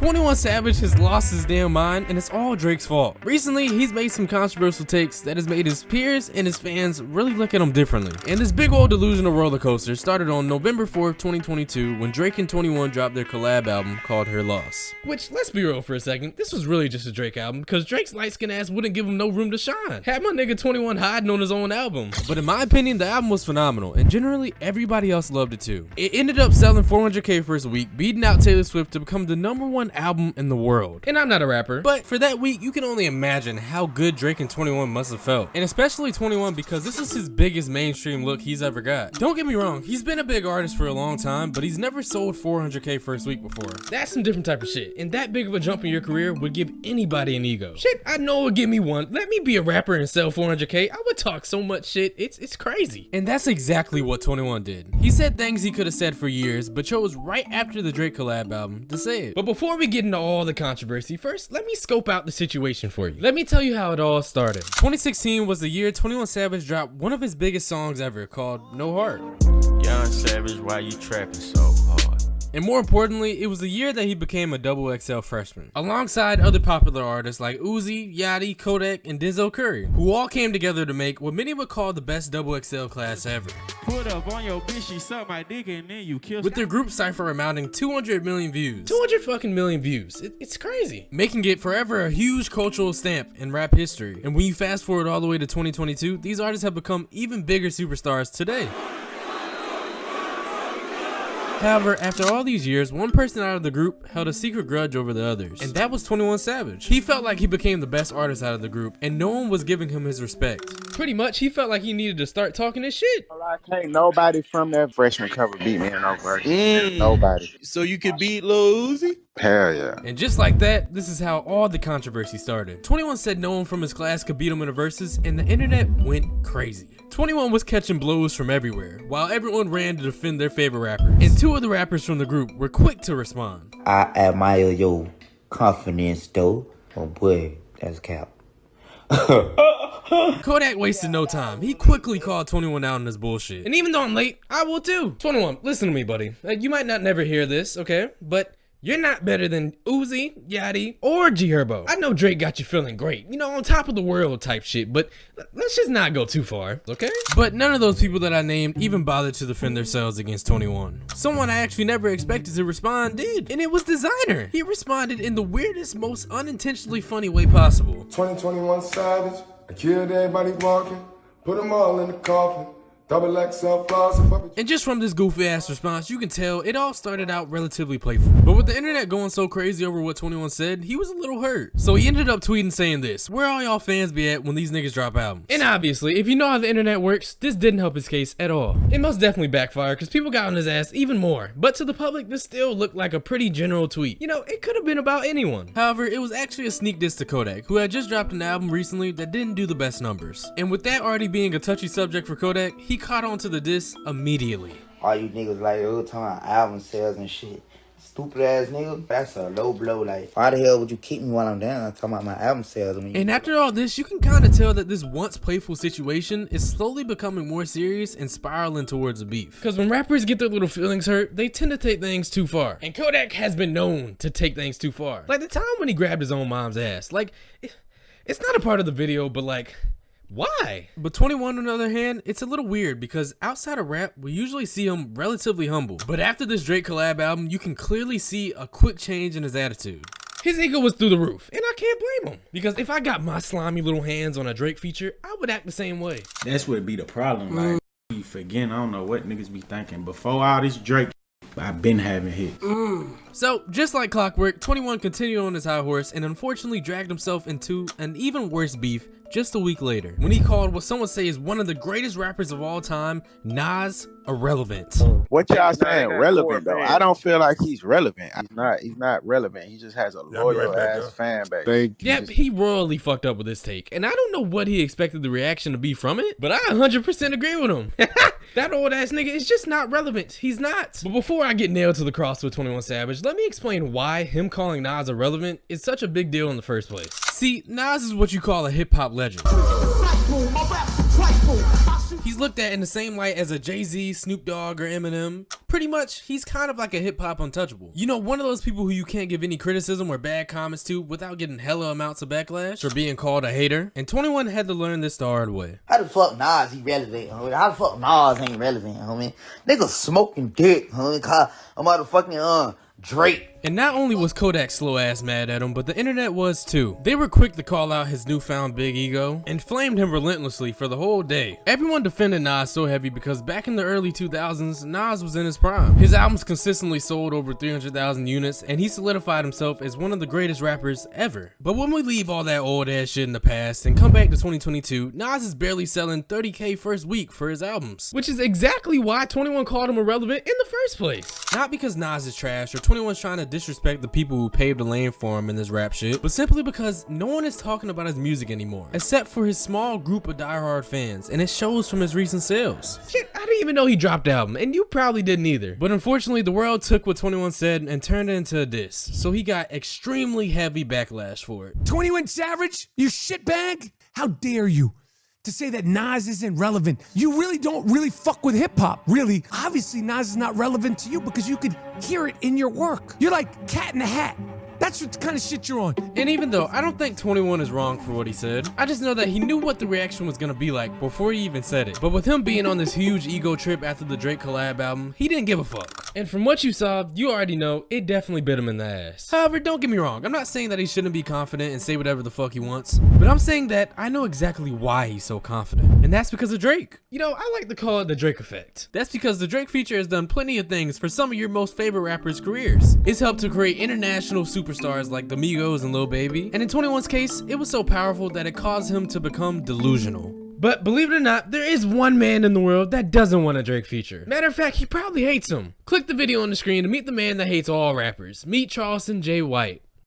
21 Savage has lost his damn mind, and it's all Drake's fault. Recently, he's made some controversial takes that has made his peers and his fans really look at him differently. And this big old delusional roller coaster started on November 4th, 2022 when Drake and 21 dropped their collab album called Her Loss. Which, let's be real for a second, this was really just a Drake album because Drake's light-skinned ass wouldn't give him no room to shine. Had my nigga 21 hiding on his own album. But in my opinion, the album was phenomenal, and generally everybody else loved it too. It ended up selling 400K first week, beating out Taylor Swift to become the #1 album in the world. And I'm not a rapper, but for that week, you can only imagine how good Drake and 21 must have felt. And especially 21 because this is his biggest mainstream look he's ever got. Don't get me wrong, he's been a big artist for a long time, but he's never sold 400K first week before. That's some different type of shit, and that big of a jump in your career would give anybody an ego. Shit, I know it would give me one. Let me be a rapper and sell 400K. I would talk so much shit, it's crazy. And that's exactly what 21 did. He said things he could have said for years, but chose right after the Drake collab album to say it. But before we get into all the controversy, first, let me scope out the situation for you. Let me tell you how it all started. 2016 was the year 21 Savage dropped one of his biggest songs ever called No Heart. Young Savage, why you trapping so hard? And more importantly, it was the year that he became a XXL freshman, alongside other popular artists like Uzi, Yachty, Kodak, and Denzel Curry, who all came together to make what many would call the best XXL class ever. Put up on your bitch, she suck my dick, and then you kill. With their group cypher amounting 200 million views. 200 fucking million views. It's crazy. Making it forever a huge cultural stamp in rap history. And when you fast forward all the way to 2022, these artists have become even bigger superstars today. However, after all these years, one person out of the group held a secret grudge over the others, and that was 21 Savage. He felt like he became the best artist out of the group, and no one was giving him his respect. Pretty much, he felt like he needed to start talking his shit. Ain't nobody from that freshman cover beat me in no verse. Nobody. So you could beat Lil Uzi? Hell yeah. And just like that, this is how all the controversy started. 21 said no one from his class could beat him in the verses, and the internet went crazy. 21 was catching blows from everywhere, while everyone ran to defend their favorite rappers. And two of the rappers from the group were quick to respond. I admire your confidence, though. Oh boy, that's cap. Kodak wasted no time. He quickly called 21 out on his bullshit. And even though I'm late, I will too. 21, listen to me, buddy. You might not never hear this, okay? But you're not better than Uzi, Yachty, or G Herbo. I know Drake got you feeling great, you know, on top of the world type shit, but let's just not go too far, okay? But none of those people that I named even bothered to defend themselves against 21. Someone I actually never expected to respond did, and it was Designer. He responded in the weirdest, most unintentionally funny way possible. 2021 Savage, I killed everybody walking, put them all in the coffin. And just from this goofy ass response, you can tell it all started out relatively playful. But with the internet going so crazy over what 21 said, he was a little hurt. So he ended up tweeting saying this: "Where all y'all fans be at when these niggas drop albums?" And obviously, if you know how the internet works, this didn't help his case at all. It most definitely backfired because people got on his ass even more. But to the public, this still looked like a pretty general tweet. You know, it could have been about anyone. However, it was actually a sneak diss to Kodak, who had just dropped an album recently that didn't do the best numbers. And with that already being a touchy subject for Kodak, he caught on to the diss immediately. All you niggas like, oh, talking about album sales and shit. Stupid ass nigga. That's a low blow. Like, why the hell would you keep me while I'm down? I'm talking about my album sales. And after all this, you can kind of tell that this once playful situation is slowly becoming more serious and spiraling towards a beef. Because when rappers get their little feelings hurt, they tend to take things too far. And Kodak has been known to take things too far. Like the time when he grabbed his own mom's ass. Like, it's not a part of the video, but like, why? But 21 on the other hand, it's a little weird because outside of rap, we usually see him relatively humble. But after this Drake collab album, you can clearly see a quick change in his attitude. His ego was through the roof, and I can't blame him. Because if I got my slimy little hands on a Drake feature, I would act the same way. That's what be the problem. Like, you forgetting, I don't know what niggas be thinking. Before all this Drake, I've been having hits. So, just like clockwork, 21 continued on his high horse and unfortunately dragged himself into an even worse beef just a week later, when he called what some would say is one of the greatest rappers of all time, Nas, irrelevant. What y'all saying? Relevant though? I don't feel like he's relevant. He's not relevant. He just has a loyal ass fan base. Yep, he royally fucked up with this take, and I don't know what he expected the reaction to be from it, but I 100% agree with him. That old ass nigga is just not relevant. He's not. But before I get nailed to the cross with 21 Savage, let me explain why him calling Nas irrelevant is such a big deal in the first place. See, Nas is what you call a hip-hop legend. He's He's looked at in the same light as a Jay-Z, Snoop Dogg, or Eminem. Pretty much, he's kind of like a hip-hop untouchable. You know, one of those people who you can't give any criticism or bad comments to without getting hella amounts of backlash for being called a hater. And 21 had to learn this the hard way. How the fuck Nas irrelevant, homie? How the fuck Nas ain't relevant, homie? Nigga smoking dick, homie. Call a motherfucking Drake. And not only was Kodak slow ass mad at him, but the internet was too. They were quick to call out his newfound big ego and flamed him relentlessly for the whole day. Everyone defended Nas so heavy because back in the early 2000s, Nas was in his prime. His albums consistently sold over 300,000 units and he solidified himself as one of the greatest rappers ever. But when we leave all that old ass shit in the past and come back to 2022, Nas is barely selling 30K first week for his albums, which is exactly why 21 called him irrelevant in the first place. Not because Nas is trash or 21's trying to disrespect the people who paved the lane for him in this rap shit, but simply because no one is talking about his music anymore, except for his small group of diehard fans, and it shows from his recent sales. Shit, I didn't even know he dropped the album, and you probably didn't either. But unfortunately, the world took what 21 said and turned it into a diss, so he got extremely heavy backlash for it. 21 Savage, you shitbag? How dare you? To say that Nas isn't relevant. You really don't really fuck with hip hop, really. Obviously, Nas is not relevant to you because you could hear it in your work. You're like Cat in the Hat. That's what kind of shit you're on. And even though I don't think 21 is wrong for what he said, I just know that he knew what the reaction was gonna be like before he even said it. But with him being on this huge ego trip after the Drake collab album, he didn't give a fuck. And from what you saw, you already know it definitely bit him in the ass. However, don't get me wrong, I'm not saying that he shouldn't be confident and say whatever the fuck he wants, but I'm saying that I know exactly why he's so confident, and that's because of Drake. You know, I like to call it the Drake effect. That's because the Drake feature has done plenty of things for some of your most favorite rappers' careers. It's helped to create international superstars like the Migos and Lil Baby, and in 21's case, it was so powerful that it caused him to become delusional. But believe it or not, there is one man in the world that doesn't want a Drake feature. Matter of fact, he probably hates him. Click the video on the screen to meet the man that hates all rappers. Meet Charleston J. White.